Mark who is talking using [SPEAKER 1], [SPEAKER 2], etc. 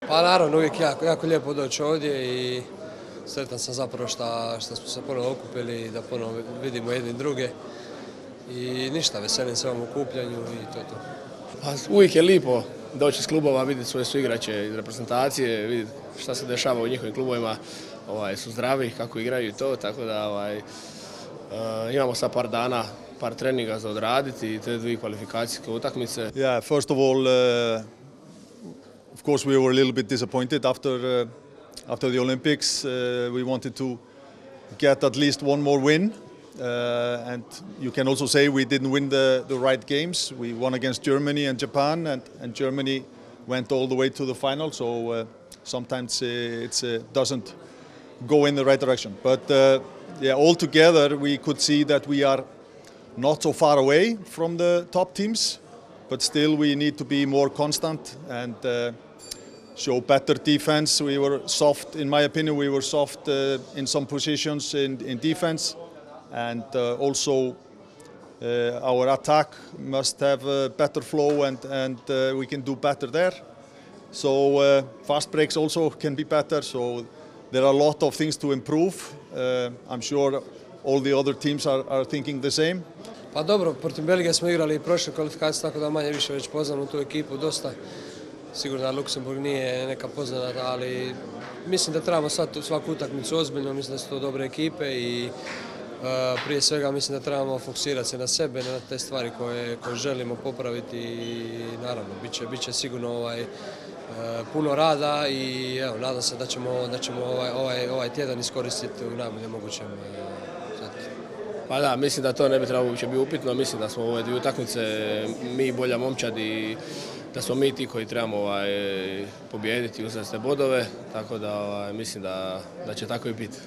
[SPEAKER 1] Pa naravno, uvijek jako lijepo doći ovdje i sretan sam zapravo što smo se ponovo okupili i da ponovo vidimo jedni druge. I ništa, veselim se ovom okupljanju i to je to.
[SPEAKER 2] Pa, uvijek je lijepo doći iz klubova, vidjeti svoje suigrače iz reprezentacije, vidjeti šta se dešava u njihovim klubovima, su zdravi, kako igraju i to, tako da imamo sad par dana, par treninga za odraditi i te dvije kvalifikacijske utakmice.
[SPEAKER 3] Yeah, first of all, of course we were a little bit disappointed after the Olympics. We wanted to get at least one more win. And you can also say we didn't win the right games. We won against Germany and Japan, and Germany went all the way to the final. So sometimes it doesn't go in the right direction. But yeah, altogether we could see that we are not so far away from the top teams, but still we need to be more constant and show better defense. We were soft, in my opinion, we were soft in some positions in defense. And also our attack must have a better flow and we can do better there. So fast breaks also can be better. So there are a lot of things to improve. I'm sure all the other teams are thinking the same.
[SPEAKER 1] Pa dobro, protiv Belgije smo igrali i prošle kvalifikacije, tako da manje više već poznamo tu ekipu dosta. Sigurno da Luksemburg nije neka poznata, ali mislim da trebamo svaku utakmicu ozbiljno, mislim da su to dobre ekipe i prije svega mislim da trebamo fokusirati se na sebe, na te stvari koje želimo popraviti i naravno bit će sigurno puno rada i evo, nadam se da ćemo ovaj tjedan iskoristiti u najboljem mogućem.
[SPEAKER 2] Pa da, mislim da to ne bi trebalo uopće biti upitno, mislim da smo u ove dvije utakmice mi bolja momčad i da smo mi ti koji trebamo pobijediti i uzeti te bodove, tako da mislim da će tako i biti.